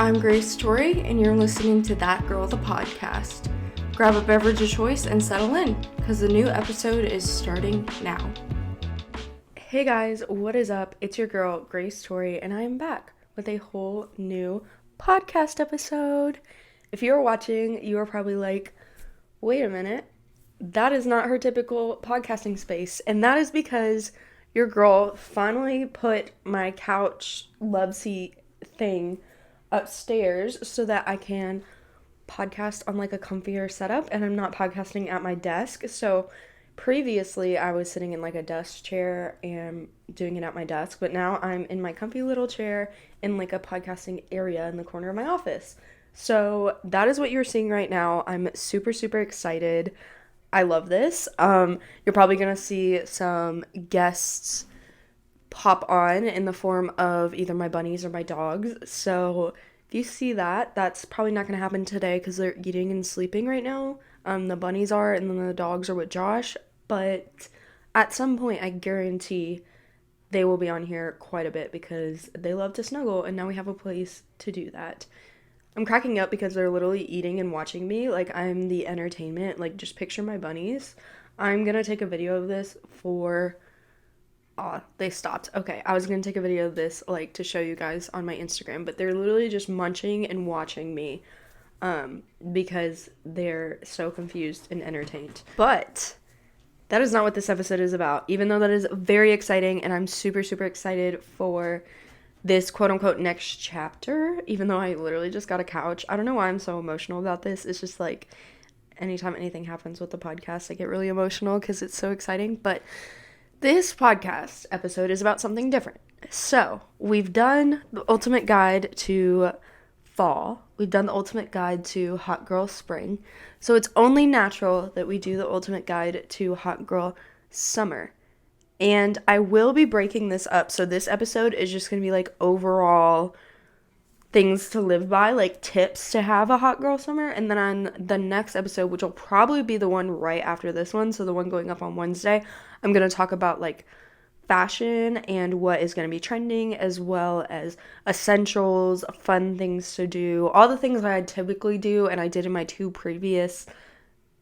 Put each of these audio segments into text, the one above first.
I'm Grace Torie, and you're listening to That Girl the Podcast. Grab a beverage of choice and settle in, because the new episode is starting now. Hey guys, what is up? It's your girl, Grace Torie, and I am back with a whole new podcast episode. If you're watching, you are probably like, wait a minute, that is not her typical podcasting space, and that is because your girl finally put my couch love seat thing upstairs so that I can podcast on like a comfier setup, and I'm not podcasting at my desk. So previously I was sitting in like a desk chair and doing it at my desk, but now I'm in my comfy little chair in like a podcasting area in the corner of my office. So that is what you're seeing right now. I'm super excited. I love this. You're probably gonna see some guests pop on in the form of either my bunnies or my dogs. So if you see that, that's probably not going to happen today because they're eating and sleeping right now. The bunnies are, and then the dogs are with Josh. But at some point, I guarantee they will be on here quite a bit because they love to snuggle, and now we have a place to do that. I'm cracking up because they're literally eating and watching me like I'm the entertainment. Like, just picture my bunnies. I'm going to take a video of this for... Oh, they stopped. Okay, I was gonna take a video of this, like, to show you guys on my Instagram, but they're literally just munching and watching me, because they're so confused and entertained. But that is not what this episode is about, even though that is very exciting, and I'm super excited for this quote-unquote next chapter, even though I literally just got a couch. I don't know why I'm so emotional about this. It's just, like, anytime anything happens with the podcast, I get really emotional because it's so exciting, but... This podcast episode is about something different. So, we've done the ultimate guide to fall. We've done the ultimate guide to hot girl spring. So, it's only natural that we do the ultimate guide to hot girl summer. And I will be breaking this up. So, this episode is just going to be like overall things to live by, like tips to have a hot girl summer. And then on the next episode, which will probably be the one right after this one, so the one going up on Wednesday, I'm going to talk about like fashion and what is going to be trending, as well as essentials, fun things to do, all the things that I typically do and I did in my 2 previous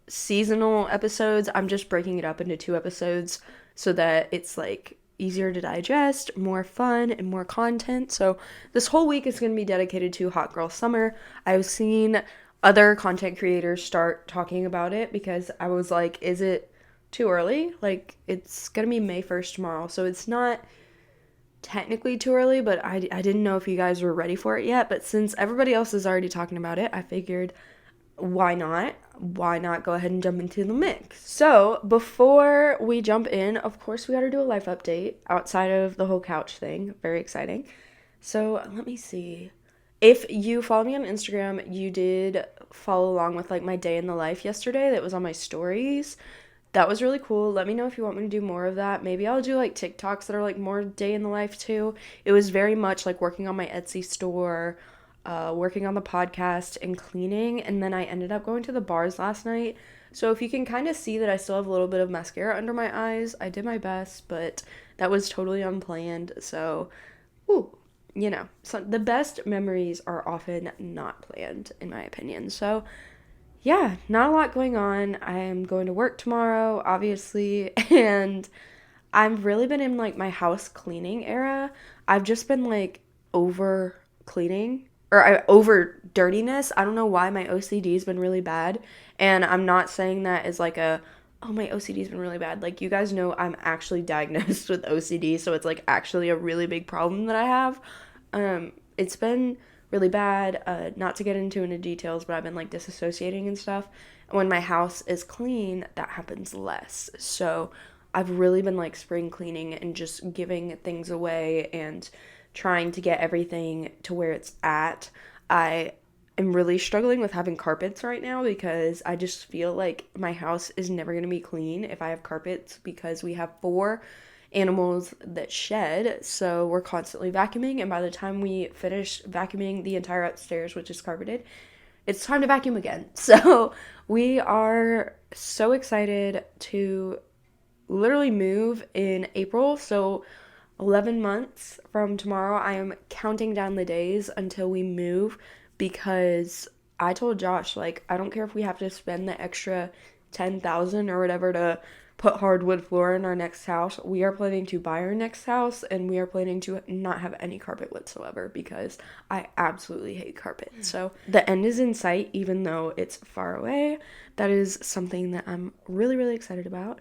seasonal episodes. I'm just breaking it up into 2 episodes so that it's like easier to digest, more fun, and more content. So this whole week is going to be dedicated to hot girl summer. I've seen other content creators start talking about it because I was like, is it too early? Like, it's going to be May 1st tomorrow, so it's not technically too early, but I didn't know if you guys were ready for it yet. But since everybody else is already talking about it, I figured why not go ahead and jump into the mix. So before we jump in, of course we got to do a life update outside of the whole couch thing. Very exciting. So let me see, if you follow me on Instagram, you did follow along with like my day in the life yesterday that was on my stories. That was really cool. Let me know if you want me to do more of that. Maybe I'll do like TikToks that are like more day in the life too. It was very much like working on my Etsy store, working on the podcast, and cleaning, and then I ended up going to the bars last night. So if you can kind of see that I still have a little bit of mascara under my eyes, I did my best, but that was totally unplanned. So, so the best memories are often not planned, in my opinion. So yeah, not a lot going on. I'm going to work tomorrow, obviously, and I've really been in like my house cleaning era. I've just been like over cleaning, or over dirtiness. I don't know why my OCD's been really bad, and I'm not saying that as like oh, my OCD's been really bad. Like, you guys know I'm actually diagnosed with OCD, so it's like actually a really big problem that I have. It's been really bad, not to get into details, but I've been like disassociating and stuff. And when my house is clean, that happens less. So I've really been like spring cleaning and just giving things away and trying to get everything to where it's at. I am really struggling with having carpets right now because I just feel like my house is never going to be clean if I have carpets, because we have 4 animals that shed, so we're constantly vacuuming, and by the time we finish vacuuming the entire upstairs, which is carpeted, it's time to vacuum again. So we are so excited to literally move in April. So 11 months from tomorrow. I am counting down the days until we move because I told Josh, like, I don't care if we have to spend the extra 10,000 or whatever to put hardwood floor in our next house. We are planning to buy our next house, and we are planning to not have any carpet whatsoever because I absolutely hate carpet. So the end is in sight, even though it's far away. That is something that I'm really, really excited about.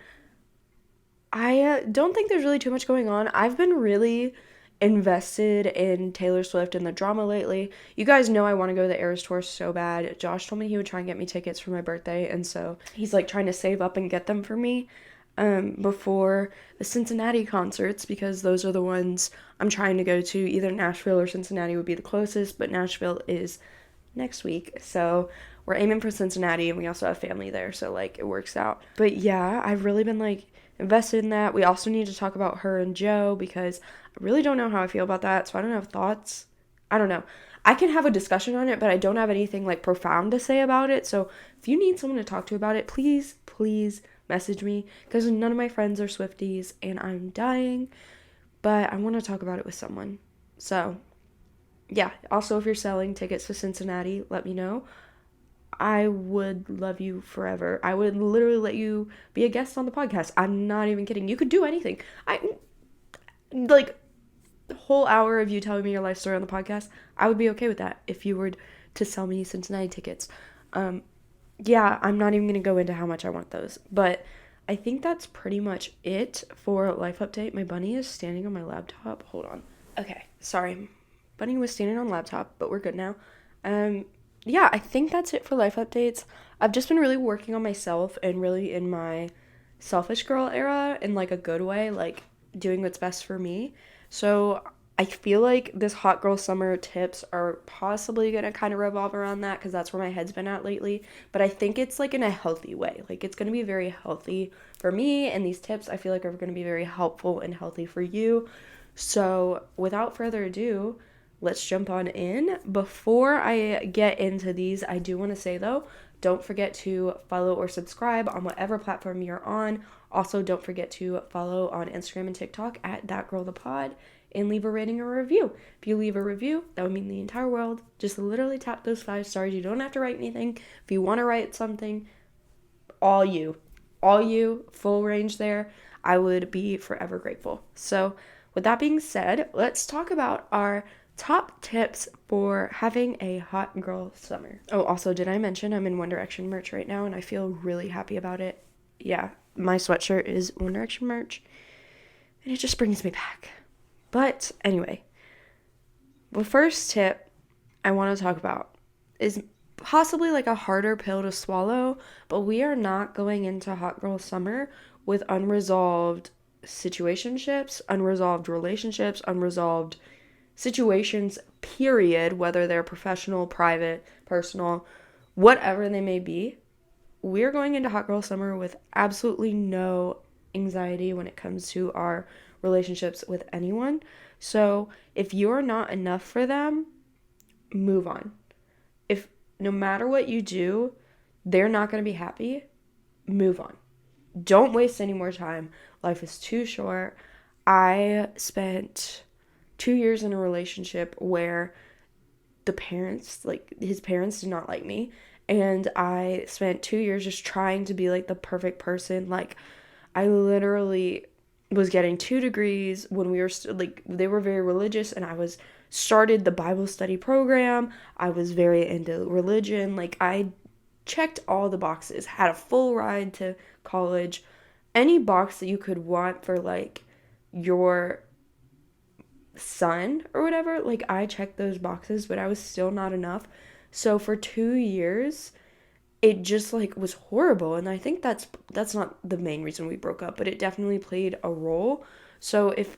I don't think there's really too much going on. I've been really invested in Taylor Swift and the drama lately. You guys know I want to go to the Eras Tour so bad. Josh told me he would try and get me tickets for my birthday, and so he's like trying to save up and get them for me before the Cincinnati concerts, because those are the ones I'm trying to go to. Either Nashville or Cincinnati would be the closest, but Nashville is next week, so we're aiming for Cincinnati, and we also have family there, so like it works out. But yeah, I've really been like invested in that. We also need to talk about her and Joe because I really don't know how I feel about that, so I don't have thoughts. I don't know. I can have a discussion on it, but I don't have anything like profound to say about it. So if you need someone to talk to about it, please message me, because none of my friends are Swifties and I'm dying, but I want to talk about it with someone. So yeah, also if you're selling tickets to Cincinnati, let me know. I would love you forever. I would literally let you be a guest on the podcast. I'm not even kidding. You could do anything. Like, the whole hour of you telling me your life story on the podcast, I would be okay with that if you were to sell me Cincinnati tickets. Yeah, I'm not even going to go into how much I want those. But I think that's pretty much it for Life Update. My bunny is standing on my laptop. Hold on. Okay, sorry. Bunny was standing on laptop, but we're good now. Yeah, I think that's it for life updates. I've just been really working on myself and really in my selfish girl era in like a good way, like doing what's best for me. So I feel like this hot girl summer tips are possibly going to kind of revolve around that because that's where my head's been at lately. But I think it's like in a healthy way. Like it's going to be very healthy for me, and these tips I feel like are going to be very helpful and healthy for you. So without further ado, let's jump on in. Before I get into these, I do want to say though, don't forget to follow or subscribe on whatever platform you're on. Also, don't forget to follow on Instagram and TikTok at thatgirlthepod and leave a rating or a review. If you leave a review, that would mean the entire world. Just literally tap those 5 stars. You don't have to write anything. If you want to write something, all you, full range there. I would be forever grateful. So with that being said, let's talk about our top tips for having a hot girl summer. Oh, also, did I mention I'm in One Direction merch right now and I feel really happy about it? Yeah, my sweatshirt is One Direction merch and it just brings me back. But anyway, the first tip I want to talk about is possibly like a harder pill to swallow, but we are not going into hot girl summer with unresolved situationships, unresolved relationships, unresolved situations, period, whether they're professional, private, personal, whatever they may be. We're going into hot girl summer with absolutely no anxiety when it comes to our relationships with anyone. So if you're not enough for them, move on. If no matter what you do, they're not going to be happy, move on. Don't waste any more time. Life is too short. I spent 2 years in a relationship where the parents, like his parents did not like me, and I spent 2 years just trying to be like the perfect person. Like I literally was getting 2 degrees when we were like they were very religious, and I was started the Bible study program. I was very into religion. Like I checked all the boxes, had a full ride to college, any box that you could want for like your son or whatever. Like I checked those boxes, but I was still not enough. So for 2 years it just like was horrible, and I think that's not the main reason we broke up, but it definitely played a role. So if,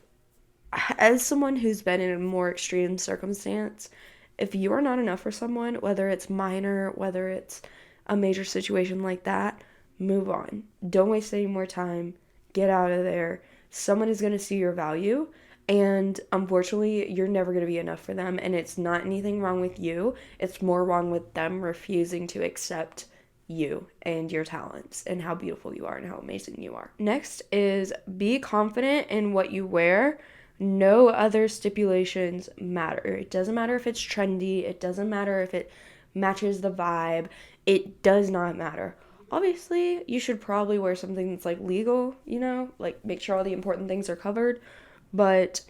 as someone who's been in a more extreme circumstance, if you are not enough for someone, whether it's minor, whether it's a major situation like that, move on. Don't waste any more time. Get out of there. Someone is going to see your value, and unfortunately, you're never going to be enough for them, and it's not anything wrong with you. It's more wrong with them refusing to accept you and your talents and how beautiful you are and how amazing you are. Next is be confident in what you wear. No other stipulations matter. It doesn't matter if it's trendy. It doesn't matter if it matches the vibe. It does not matter. Obviously, you should probably wear something that's like legal, like make sure all the important things are covered. But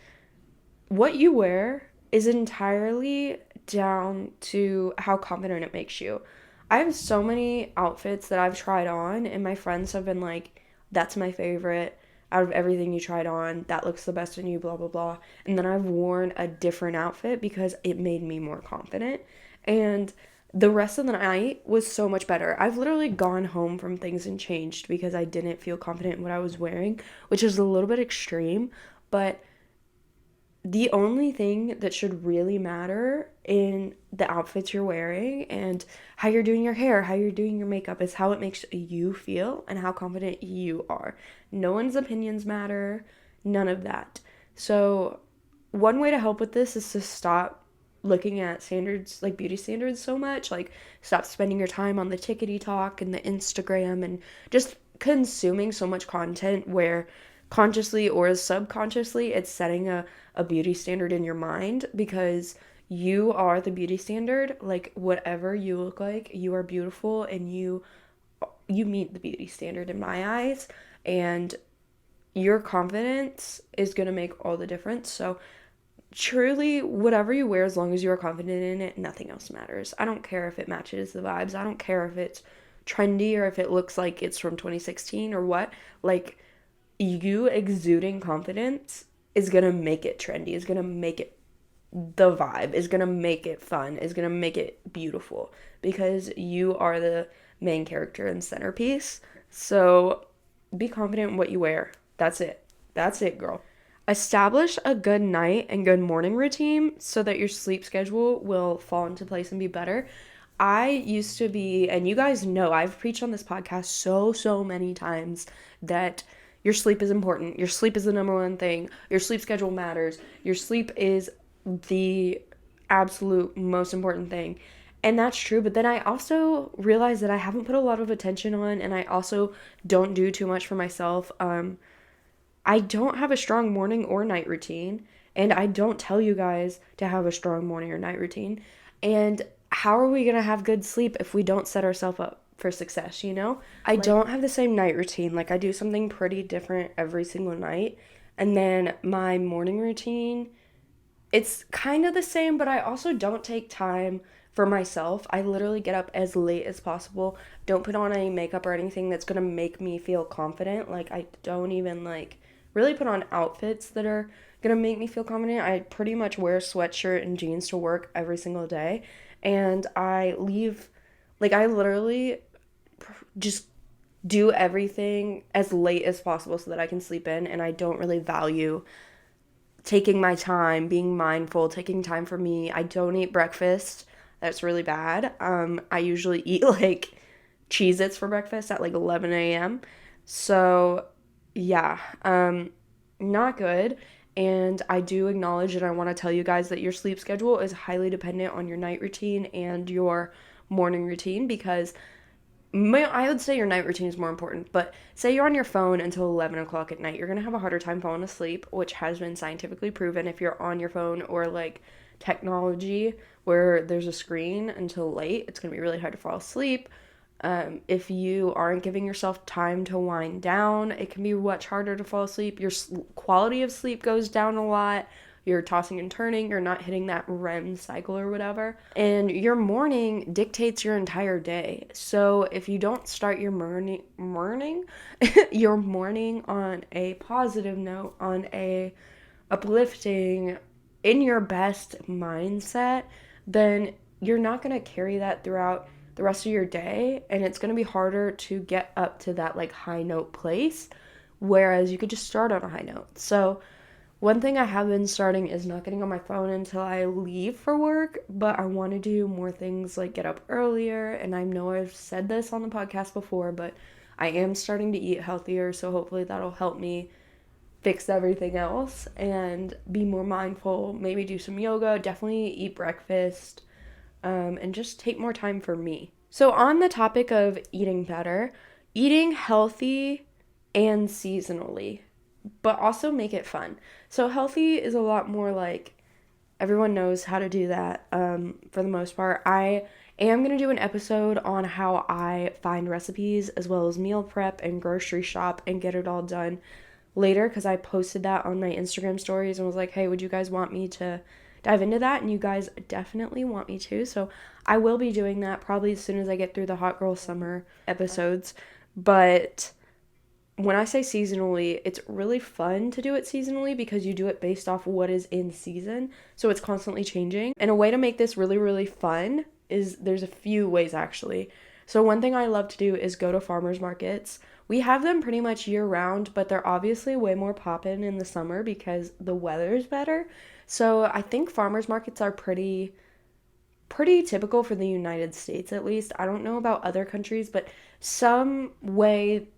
what you wear is entirely down to how confident it makes you. I have so many outfits that I've tried on, and my friends have been like, that's my favorite out of everything you tried on. That looks the best on you, blah, blah, blah. And then I've worn a different outfit because it made me more confident. And the rest of the night was so much better. I've literally gone home from things and changed because I didn't feel confident in what I was wearing, which is a little bit extreme, but the only thing that should really matter in the outfits you're wearing and how you're doing your hair, how you're doing your makeup is how it makes you feel and how confident you are. No one's opinions matter, none of that. So, one way to help with this is to stop looking at standards, like beauty standards, so much. Like, stop spending your time on the tickety talk and the Instagram and just consuming so much content where consciously or subconsciously it's setting a beauty standard in your mind, because you are the beauty standard. Like, whatever you look like, you are beautiful, and you meet the beauty standard in my eyes, and your confidence is going to make all the difference. So truly, whatever you wear, as long as you are confident in it, nothing else matters. I don't care if it matches the vibes. I don't care if it's trendy or if it looks like it's from 2016 or what. Like, you exuding confidence is gonna make it trendy, is gonna make it the vibe, is gonna make it fun, is gonna make it beautiful, because you are the main character and centerpiece. So be confident in what you wear. That's it. That's it, girl. Establish a good night and good morning routine so that your sleep schedule will fall into place and be better. I used to be, and you guys know, I've preached on this podcast so many times that your sleep is important. Your sleep is the number one thing. Your sleep schedule matters. Your sleep is the absolute most important thing. And that's true. But then I also realized that I haven't put a lot of attention on, and I also don't do too much for myself. I don't have a strong morning or night routine, and I don't tell you guys to have a strong morning or night routine. And how are we going to have good sleep if we don't set ourselves up for success, you know? I don't have the same night routine. Like, I do something pretty different every single night. And then my morning routine, it's kind of the same, but I also don't take time for myself. I literally get up as late as possible. Don't put on any makeup or anything that's going to make me feel confident. Like, I don't even, like, really put on outfits that are going to make me feel confident. I pretty much wear a sweatshirt and jeans to work every single day. And I leave, like, I literally just do everything as late as possible so that I can sleep in, and I don't really value taking my time, being mindful, taking time for me. I don't eat breakfast. That's really bad. I usually eat like Cheez-Its for breakfast at like 11 a.m. So yeah, not good. And I do acknowledge, and I want to tell you guys that your sleep schedule is highly dependent on your night routine and your morning routine, because I would say your night routine is more important, but say you're on your phone until 11 o'clock at night, you're going to have a harder time falling asleep, which has been scientifically proven. If you're on your phone or like technology where there's a screen until late, it's going to be really hard to fall asleep. If you aren't giving yourself time to wind down, it can be much harder to fall asleep. Your quality of sleep goes down a lot. You're tossing and turning, you're not hitting that REM cycle or whatever. And your morning dictates your entire day. So if you don't start your your morning on a positive note, on a uplifting, in your best mindset, then you're not going to carry that throughout the rest of your day, and it's going to be harder to get up to that like high note place, whereas you could just start on a high note. So one thing I have been starting is not getting on my phone until I leave for work, but I want to do more things like get up earlier, and I know I've said this on the podcast before, but I am starting to eat healthier, so hopefully that'll help me fix everything else and be more mindful, maybe do some yoga, definitely eat breakfast, and just take more time for me. So on the topic of eating better, eating healthy and seasonally, but also make it fun. So healthy is a lot more like everyone knows how to do that for the most part. I am going to do an episode on how I find recipes as well as meal prep and grocery shop and get it all done later because I posted that on my Instagram stories and was like, hey, would you guys want me to dive into that? And you guys definitely want me to. So I will be doing that probably as soon as I get through the Hot Girl Summer episodes. But when I say seasonally, it's really fun to do it seasonally because you do it based off what is in season. So it's constantly changing. And a way to make this really, really fun is there's a few ways actually. So one thing I love to do is go to farmers markets. We have them pretty much year round, but they're obviously way more poppin' in the summer because the weather's better. So I think farmers markets are pretty typical for the United States at least. I don't know about other countries, but some way,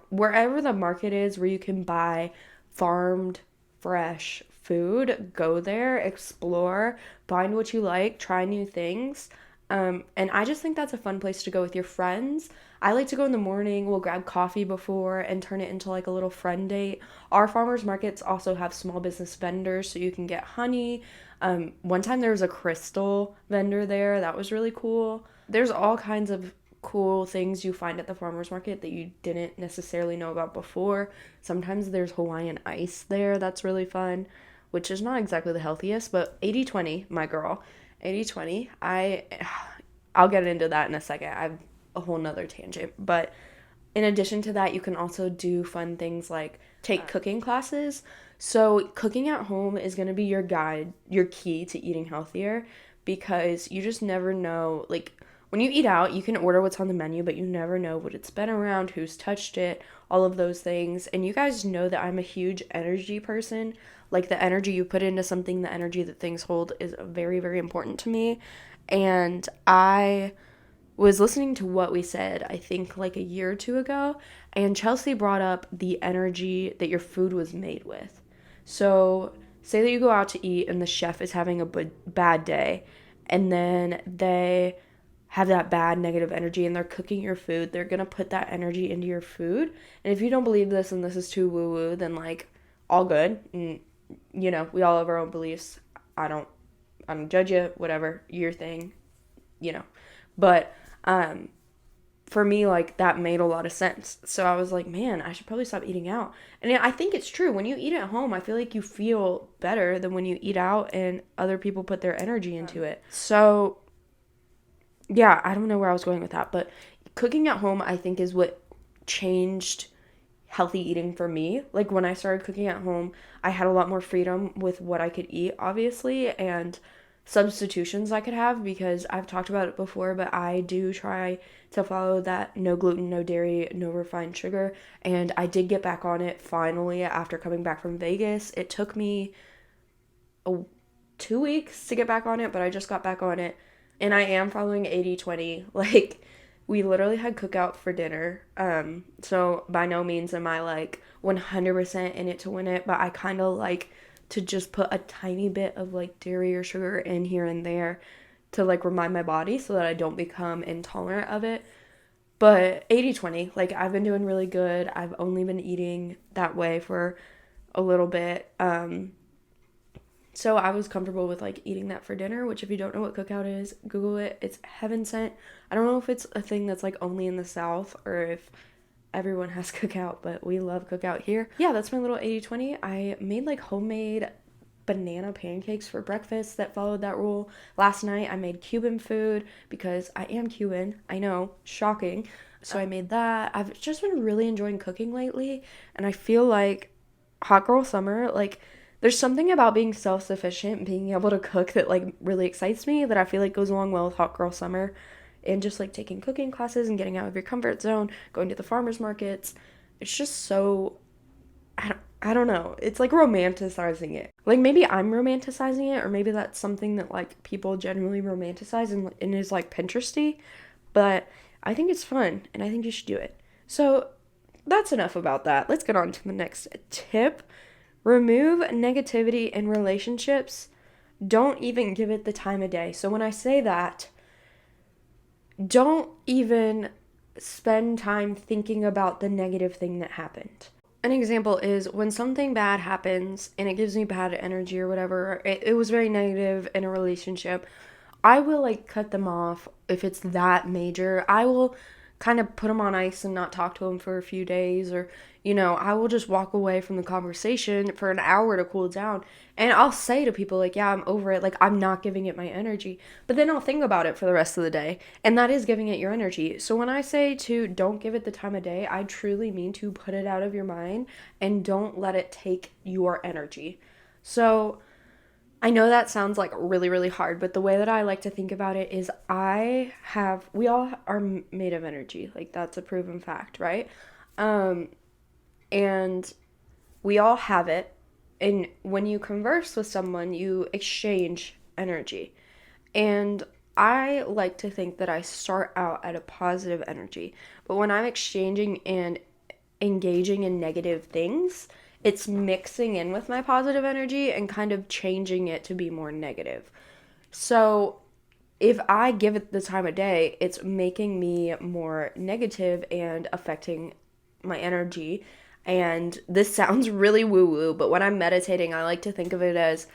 wherever the market is where you can buy farmed, fresh food, go there, explore, find what you like, try new things. And I just think that's a fun place to go with your friends. I like to go in the morning, we'll grab coffee before and turn it into like a little friend date. Our farmers markets also have small business vendors, so you can get honey. One time there was a crystal vendor there. That was really cool. There's all kinds of cool things you find at the farmers market that you didn't necessarily know about before. Sometimes there's Hawaiian ice there. That's really fun, which is not exactly the healthiest, but 80-20, my girl. 80-20. I'll get into that in a second. I've a whole nother tangent. But in addition to that, you can also do fun things like take cooking classes. So cooking at home is going to be your guide, your key to eating healthier because you just never know. Like when you eat out, you can order what's on the menu, but you never know what it's been around, who's touched it, all of those things. And you guys know that I'm a huge energy person. Like the energy you put into something, the energy that things hold is very, very important to me. And I was listening to what we said, I think like a year or two ago, and Chelsea brought up the energy that your food was made with. So, say that you go out to eat and the chef is having a bad day, and then they have that bad negative energy and they're cooking your food, they're gonna put that energy into your food. And if you don't believe this and this is too woo woo, then like all good. And, we all have our own beliefs. I don't judge you, whatever, your thing, But for me, like, that made a lot of sense. So I was like, man, I should probably stop eating out. And I think it's true. When you eat at home, I feel like you feel better than when you eat out and other people put their energy into it. So, yeah, I don't know where I was going with that. But cooking at home, I think, is what changed healthy eating for me. Like, when I started cooking at home, I had a lot more freedom with what I could eat, obviously, and substitutions I could have because I've talked about it before, but I do try to follow that no gluten, no dairy, no refined sugar, and I did get back on it finally after coming back from Vegas. It took me 2 weeks to get back on it, but I just got back on it, and I am following 80-20. Like, we literally had cookout for dinner, so by no means am I like 100% in it to win it, but I kind of like to just put a tiny bit of like dairy or sugar in here and there to like remind my body so that I don't become intolerant of it. But 80-20, like I've been doing really good. I've only been eating that way for a little bit. So I was comfortable with like eating that for dinner, which if you don't know what cookout is, Google it. It's heaven sent. I don't know if it's a thing that's like only in the South or if everyone has cookout, but we love cookout here. Yeah, that's my little 80-20. I made like homemade banana pancakes for breakfast that followed that rule. Last night I made Cuban food because I am Cuban. I know, shocking. So I made that. I've just been really enjoying cooking lately, and I feel like Hot Girl Summer, like there's something about being self-sufficient, being able to cook that like really excites me that I feel like goes along well with Hot Girl Summer. And just like taking cooking classes and getting out of your comfort zone, going to the farmers markets. It's just so, I don't know. It's like romanticizing it. Like maybe I'm romanticizing it, or maybe that's something that like people generally romanticize and is like Pinteresty. But I think it's fun and I think you should do it. So that's enough about that. Let's get on to the next tip. Remove negativity in relationships. Don't even give it the time of day. So when I say that, don't even spend time thinking about the negative thing that happened. an example is when something bad happens and it gives me bad energy or whatever, it was very negative in a relationship. I will like cut them off if it's that major. I will kind of put them on ice and not talk to them for a few days, or I will just walk away from the conversation for an hour to cool down. And I'll say to people like, "Yeah, I'm over it. Like I'm not giving it my energy." But then I'll think about it for the rest of the day, and that is giving it your energy. So when I say to don't give it the time of day, I truly mean to put it out of your mind and don't let it take your energy. So I know that sounds like really, really hard, but the way that I like to think about it is we all are made of energy. Like, that's a proven fact, right? Um, and we all have it. And when you converse with someone, you exchange energy. And I like to think that I start out at a positive energy. But when I'm exchanging and engaging in negative things, it's mixing in with my positive energy and kind of changing it to be more negative. So if I give it the time of day, it's making me more negative and affecting my energy. And this sounds really woo woo, but when I'm meditating, I like to think of it as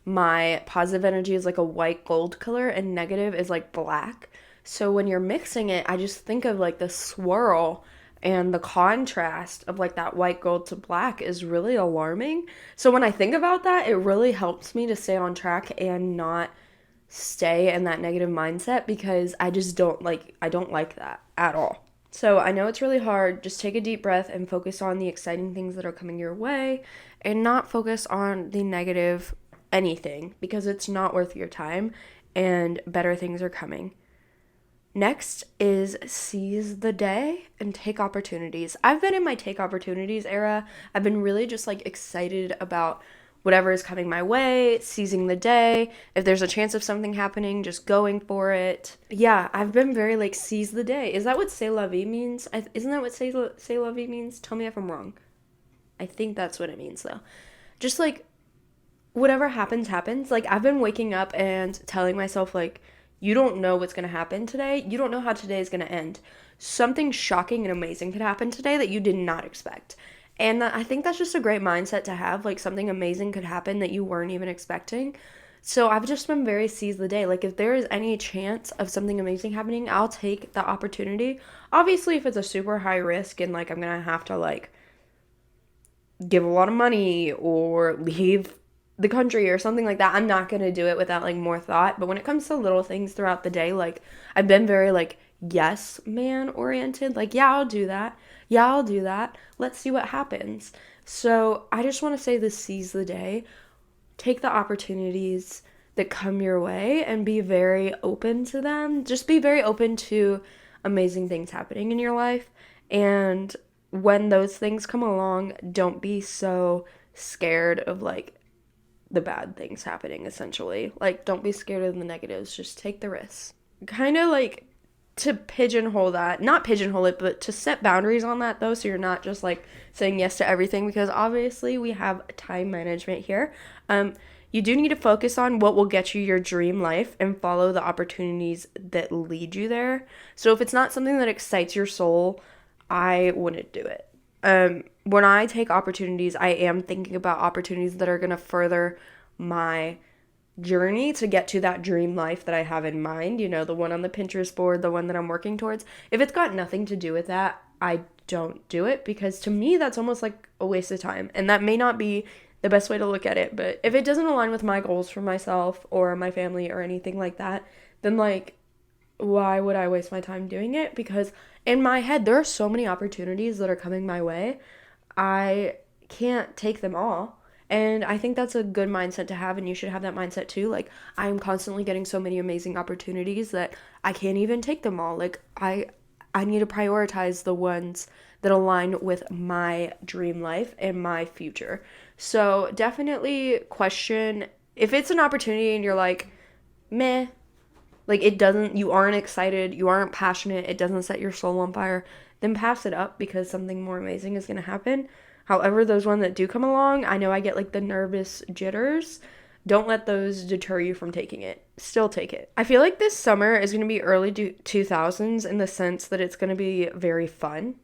my positive energy is like a white gold color and negative is like black. So when you're mixing it, I just think of like the swirl, and the contrast of like that white gold to black is really alarming. So when I think about that, it really helps me to stay on track and not stay in that negative mindset, because I don't like that at all. So I know it's really hard. Just take a deep breath and focus on the exciting things that are coming your way and not focus on the negative anything, because it's not worth your time and better things are coming. Next is seize the day and take opportunities. I've been in my take opportunities era. I've been really just like excited about whatever is coming my way, seizing the day. If there's a chance of something happening, just going for it. Yeah, I've been very like seize the day. Is that what c'est la vie means? Isn't that what c'est la vie means? Tell me if I'm wrong. I think that's what it means though. Just like whatever happens, happens. Like I've been waking up and telling myself like, you don't know what's going to happen today. You don't know how today is going to end. Something shocking and amazing could happen today that you did not expect. And I think that's just a great mindset to have. Like something amazing could happen that you weren't even expecting. So I've just been very seize the day. Like if there is any chance of something amazing happening, I'll take the opportunity. Obviously, if it's a super high risk and like I'm going to have to like give a lot of money or leave the country or something like that, I'm not going to do it without like more thought. But when it comes to little things throughout the day, like I've been very like yes man oriented. Like yeah, I'll do that. Yeah, I'll do that. Let's see what happens. So I just want to say this: seize the day. Take the opportunities that come your way and be very open to them. Just be very open to amazing things happening in your life. And when those things come along, don't be so scared of like the bad things happening, essentially. Like, don't be scared of the negatives. Just take the risks. Kind of like to pigeonhole that, not pigeonhole it, but to set boundaries on that though, so you're not just like saying yes to everything, because obviously we have time management here. You do need to focus on what will get you your dream life and follow the opportunities that lead you there. So if it's not something that excites your soul, I wouldn't do it. When I take opportunities, I am thinking about opportunities that are going to further my journey to get to that dream life that I have in mind, the one on the Pinterest board, the one that I'm working towards. If it's got nothing to do with that, I don't do it, because to me, that's almost like a waste of time. And that may not be the best way to look at it, but if it doesn't align with my goals for myself or my family or anything like that, then like, why would I waste my time doing it? Because in my head, there are so many opportunities that are coming my way. I can't take them all. And I think that's a good mindset to have, and you should have that mindset too. Like, I'm constantly getting so many amazing opportunities that I can't even take them all. Like, I need to prioritize the ones that align with my dream life and my future. So definitely question if it's an opportunity and you're like, meh, like you aren't excited, you aren't passionate, it doesn't set your soul on fire, then pass it up, because something more amazing is going to happen. However, those ones that do come along, I know I get like the nervous jitters. Don't let those deter you from taking it. Still take it. I feel like this summer is going to be early 2000s in the sense that it's going to be very fun.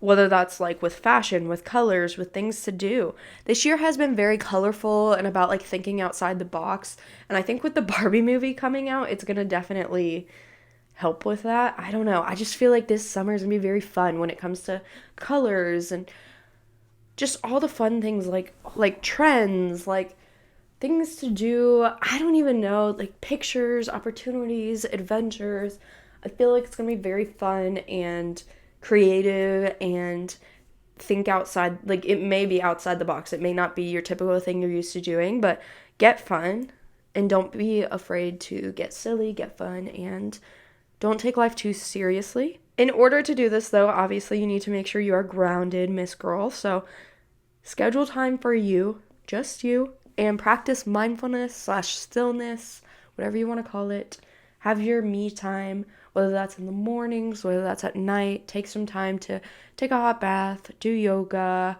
whether that's like with fashion, with colors, with things to do. This year has been very colorful and about like thinking outside the box. And I think with the Barbie movie coming out, it's going to definitely help with that. I don't know. I just feel like this summer is going to be very fun when it comes to colors and just all the fun things like trends, like things to do. I don't even know, like pictures, opportunities, adventures. I feel like it's going to be very fun and creative and think outside, like it may be outside the box. It may not be your typical thing you're used to doing, but get fun and don't be afraid to get silly, get fun, and don't take life too seriously. In order to do this, though, obviously you need to make sure you are grounded, Miss Girl. So schedule time for you, just you, and practice mindfulness/stillness, whatever you want to call it. Have your me time, whether that's in the mornings, whether that's at night. Take some time to take a hot bath, do yoga,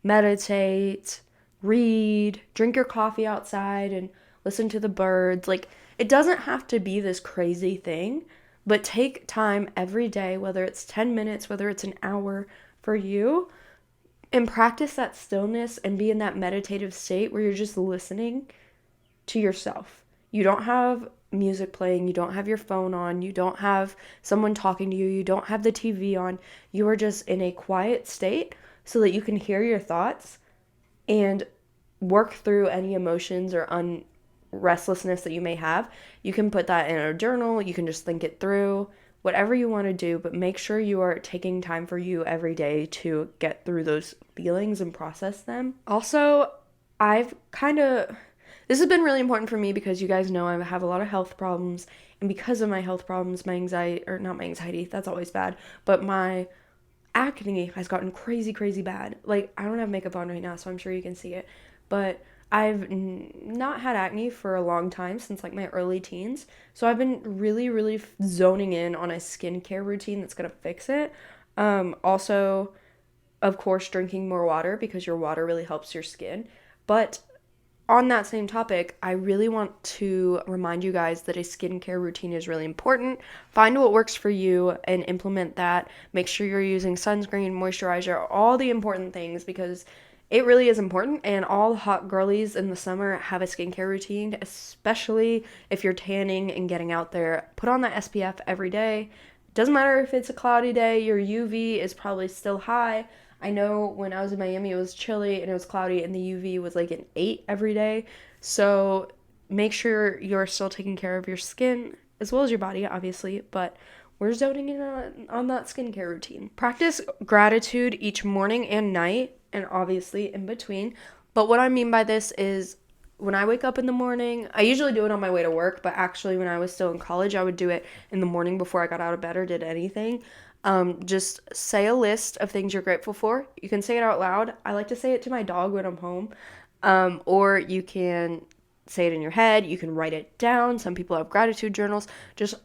meditate, read, drink your coffee outside, and listen to the birds. Like, it doesn't have to be this crazy thing, but take time every day, whether it's 10 minutes, whether it's an hour for you, and practice that stillness and be in that meditative state where you're just listening to yourself. You don't have music playing, you don't have your phone on, you don't have someone talking to you, you don't have the TV on. You are just in a quiet state so that you can hear your thoughts and work through any emotions or restlessness that you may have. You can put that in a journal, you can just think it through, whatever you want to do, but make sure you are taking time for you every day to get through those feelings and process them. Also, this has been really important for me because you guys know I have a lot of health problems, and because of my health problems, my anxiety, or not my anxiety, that's always bad, but my acne has gotten crazy, crazy bad. Like, I don't have makeup on right now, so I'm sure you can see it, but I've not had acne for a long time, since like my early teens, so I've been really, really zoning in on a skincare routine that's gonna fix it. Also, of course, drinking more water, because your water really helps your skin, but on that same topic, I really want to remind you guys that a skincare routine is really important. Find what works for you and implement that. Make sure you're using sunscreen, moisturizer, all the important things, because it really is important. And all hot girlies in the summer have a skincare routine, especially if you're tanning and getting out there. Put on that SPF every day. Doesn't matter if it's a cloudy day, your UV is probably still high. I know when I was in Miami, it was chilly and it was cloudy and the UV was like an 8 every day. So make sure you're still taking care of your skin as well as your body, obviously, but we're zoning in on that skincare routine. Practice gratitude each morning and night, and obviously in between. But what I mean by this is, when I wake up in the morning, I usually do it on my way to work, but actually when I was still in college, I would do it in the morning before I got out of bed or did anything. Just say a list of things you're grateful for. You can say it out loud. I like to say it to my dog when I'm home. Or you can say it in your head. You can write it down. Some people have gratitude journals. Just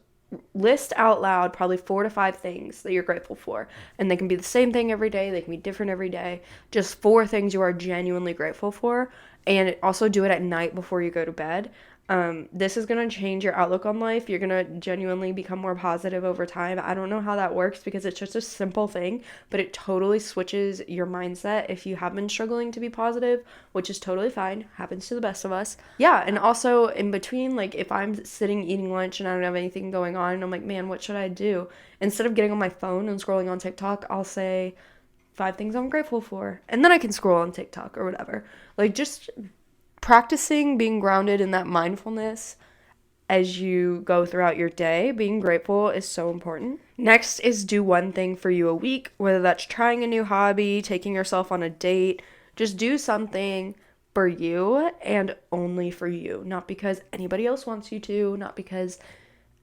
list out loud probably 4 to 5 things that you're grateful for. And they can be the same thing every day. They can be different every day. Just 4 things you are genuinely grateful for. And also do it at night before you go to bed. This is going to change your outlook on life. You're going to genuinely become more positive over time. I don't know how that works because it's just a simple thing, but it totally switches your mindset if you have been struggling to be positive, which is totally fine. Happens to the best of us. Yeah, and also in between, like if I'm sitting eating lunch and I don't have anything going on and I'm like, man, what should I do? Instead of getting on my phone and scrolling on TikTok, I'll say 5 things I'm grateful for. And then I can scroll on TikTok or whatever. Like, just practicing being grounded in that mindfulness as you go throughout your day, being grateful is so important. Next is do one thing for you a week, whether that's trying a new hobby, taking yourself on a date. Just do something for you and only for you. Not because anybody else wants you to, not because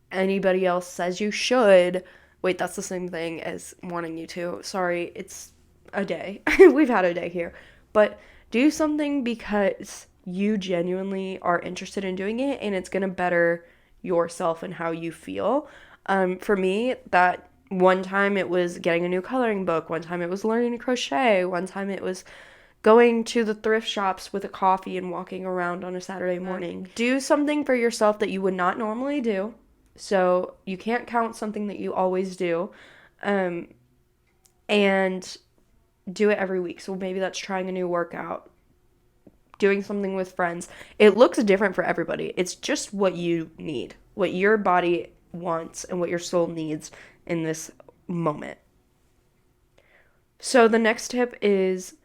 anybody else says you should. Wait, that's the same thing as wanting you to. Sorry, it's a day. We've had a day here. But do something because you genuinely are interested in doing it and it's going to better yourself and how you feel. For me, that one time it was getting a new coloring book, one time it was learning to crochet, one time it was going to the thrift shops with a coffee and walking around on a Saturday morning. Do something for yourself that you would not normally do. So you can't count something that you always do. and do it every week. So maybe that's trying a new workout, doing something with friends. It looks different for everybody. It's just what you need, what your body wants, and what your soul needs in this moment. So the next tip is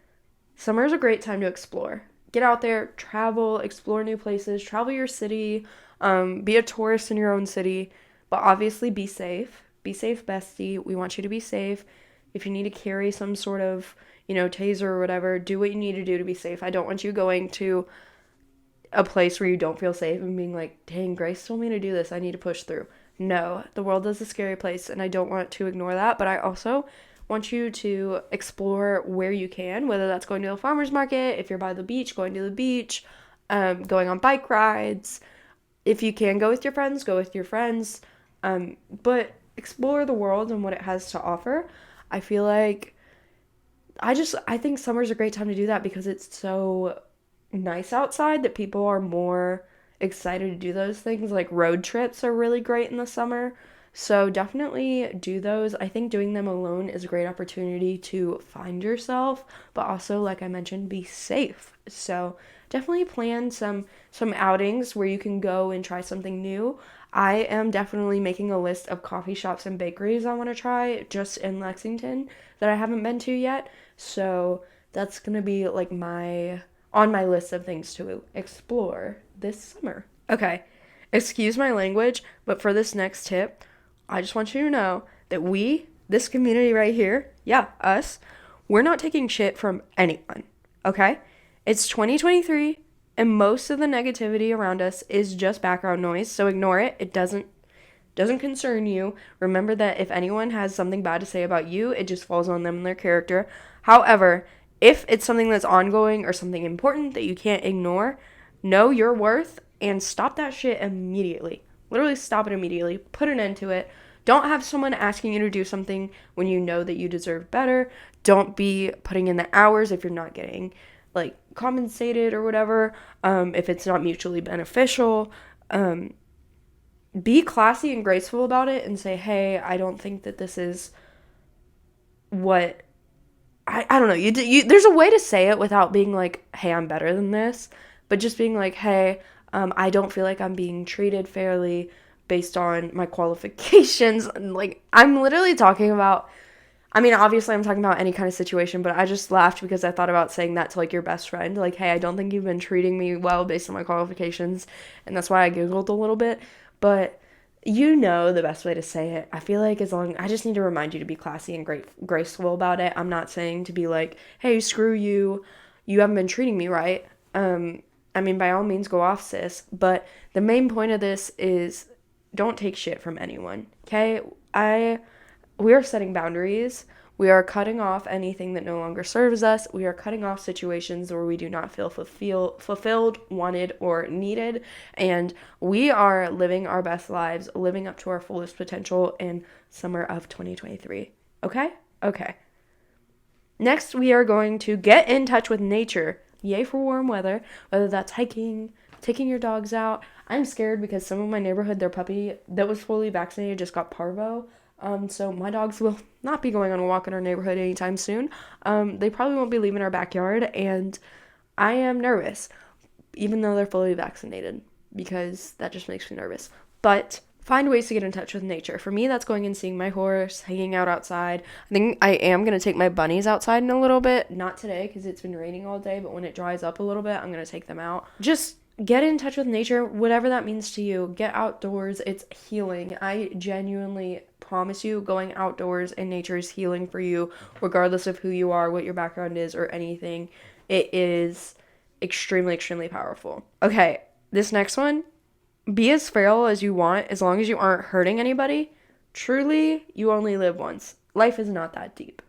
summer is a great time to explore. Get out there, travel, explore new places, travel your city, be a tourist in your own city, but obviously be safe. Be safe, bestie. We want you to be safe. If you need to carry some sort of, taser or whatever, do what you need to do to be safe. I don't want you going to a place where you don't feel safe and being like, dang, Grace told me to do this. I need to push through. No, the world is a scary place, and I don't want to ignore that, but I also want you to explore where you can, whether that's going to a farmer's market, if you're by the beach, going to the beach, going on bike rides. If you can go with your friends, go with your friends. But explore the world and what it has to offer. I feel like I think summer's a great time to do that because it's so nice outside that people are more excited to do those things. Like road trips are really great in the summer. So definitely do those. I think doing them alone is a great opportunity to find yourself, but also, like I mentioned, be safe. So definitely plan some outings where you can go and try something new. I am definitely making a list of coffee shops and bakeries I want to try just in Lexington that I haven't been to yet. So that's going to be like on my list of things to explore this summer. Okay. Excuse my language, but for this next tip, I just want you to know that this community right here, yeah, us, we're not taking shit from anyone, okay? It's 2023, and most of the negativity around us is just background noise, so ignore it. It doesn't concern you. Remember that if anyone has something bad to say about you, it just falls on them and their character. However, if it's something that's ongoing or something important that you can't ignore, know your worth and stop that shit immediately. Literally stop it immediately. Put an end to it. Don't have someone asking you to do something when you know that you deserve better. Don't be putting in the hours if you're not getting like compensated or whatever. If it's not mutually beneficial. Be classy and graceful about it and say, hey, I don't think that this is what I don't know. There's a way to say it without being like, hey, I'm better than this, but just being like, hey, I don't feel like I'm being treated fairly based on my qualifications. And like, I'm literally talking about, obviously I'm talking about any kind of situation, but I just laughed because I thought about saying that to like your best friend. Like, hey, I don't think you've been treating me well based on my qualifications. And that's why I giggled a little bit. But the best way to say it. I feel like I just need to remind you to be classy and graceful about it. I'm not saying to be like, hey, screw you. You haven't been treating me right. By all means, go off, sis. But the main point of this is don't take shit from anyone, okay? We are setting boundaries. We are cutting off anything that no longer serves us. We are cutting off situations where we do not feel fulfilled, wanted, or needed. And we are living our best lives, living up to our fullest potential in summer of 2023. Okay? Okay. Next, we are going to get in touch with nature. Yay for warm weather, whether that's hiking, taking your dogs out. I'm scared because some of my neighborhood, their puppy that was fully vaccinated just got parvo. So my dogs will not be going on a walk in our neighborhood anytime soon. They probably won't be leaving our backyard, and I am nervous, even though they're fully vaccinated, because that just makes me nervous. But find ways to get in touch with nature. For me, that's going and seeing my horse, hanging out outside. I think I am going to take my bunnies outside in a little bit. Not today because it's been raining all day, but when it dries up a little bit, I'm going to take them out. Just get in touch with nature, whatever that means to you. Get outdoors. It's healing. I genuinely promise you, going outdoors in nature is healing for you, regardless of who you are, what your background is, or anything. It is extremely, extremely powerful. Okay, this next one. Be as feral as you want, as long as you aren't hurting anybody. Truly, you only live once. Life is not that deep.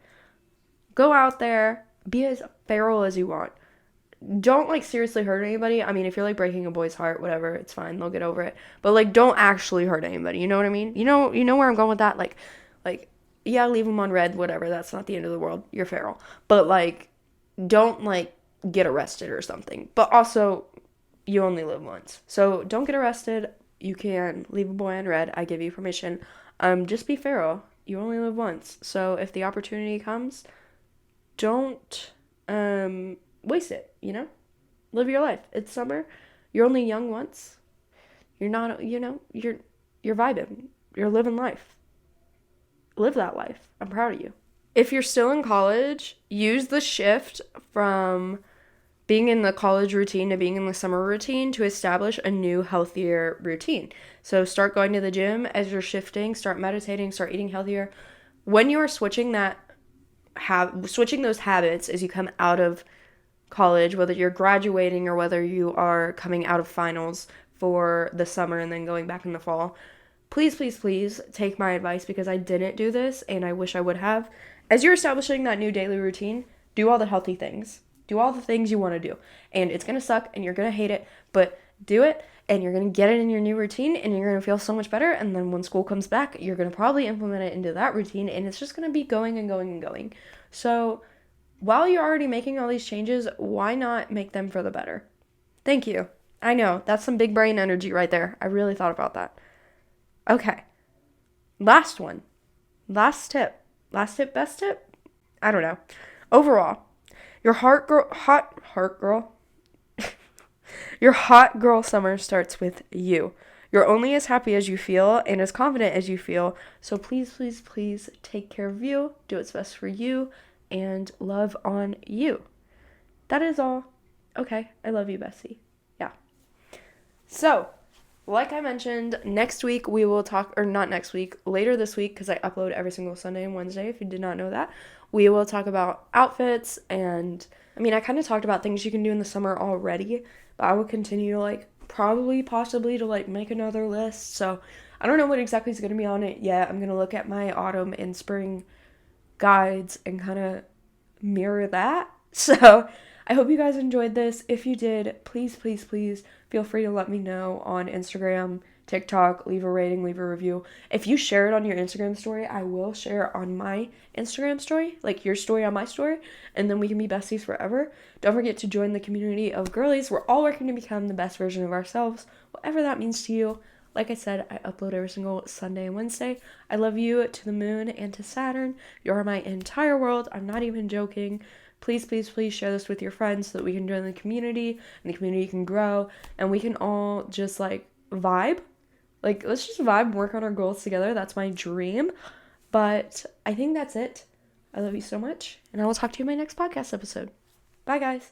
Go out there, be as feral as you want. Don't, seriously hurt anybody. If you're, breaking a boy's heart, whatever, it's fine. They'll get over it. But, don't actually hurt anybody. You know what I mean? You know where I'm going with that? Yeah, leave them on red, whatever. That's not the end of the world. You're feral. But, don't, get arrested or something. But also, you only live once. So don't get arrested. You can leave a boy on red. I give you permission. Just be feral. You only live once. So if the opportunity comes, don't waste it, Live your life. It's summer. You're only young once. You're not, you're vibing. You're living life. Live that life. I'm proud of you. If you're still in college, use the shift from being in the college routine to being in the summer routine to establish a new, healthier routine. So start going to the gym as you're shifting, start meditating, start eating healthier. When you are switching those habits as you come out of college, whether you're graduating or whether you are coming out of finals for the summer and then going back in the fall, please, please, please take my advice, because I didn't do this and I wish I would have. As you're establishing that new daily routine, do all the healthy things. Do all the things you want to do. And it's going to suck and you're going to hate it, but do it and you're going to get it in your new routine and you're going to feel so much better. And then when school comes back, you're going to probably implement it into that routine and it's just going to be going and going and going. So while you're already making all these changes, why not make them for the better? Thank you. I know, that's some big brain energy right there. I really thought about that. Okay. Last one. Last tip. Best tip? I don't know. Overall, your hot girl summer starts with you. You're only as happy as you feel and as confident as you feel. So please, please, please take care of you. Do what's best for you and love on you. That is all. Okay. I love you, Bessie. Yeah. So, like I mentioned, next week we will talk, or not next week, later this week, because I upload every single Sunday and Wednesday, if you did not know that, we will talk about outfits, and, I kind of talked about things you can do in the summer already, but I will continue to, possibly to, make another list, so I don't know what exactly is going to be on it yet. I'm going to look at my autumn and spring guides and kind of mirror that, so I hope you guys enjoyed this. If you did, please, please, please feel free to let me know on Instagram, TikTok, leave a rating, leave a review. If you share it on your Instagram story, I will share it on my Instagram story, like your story on my story, and then we can be besties forever. Don't forget to join the community of girlies. We're all working to become the best version of ourselves, whatever that means to you. Like I said, I upload every single Sunday and Wednesday. I love you to the moon and to Saturn. You are my entire world. I'm not even joking. Please, please, please share this with your friends so that we can join the community and the community can grow and we can all just vibe. Let's just vibe, work on our goals together. That's my dream. But I think that's it. I love you so much and I will talk to you in my next podcast episode. Bye, guys.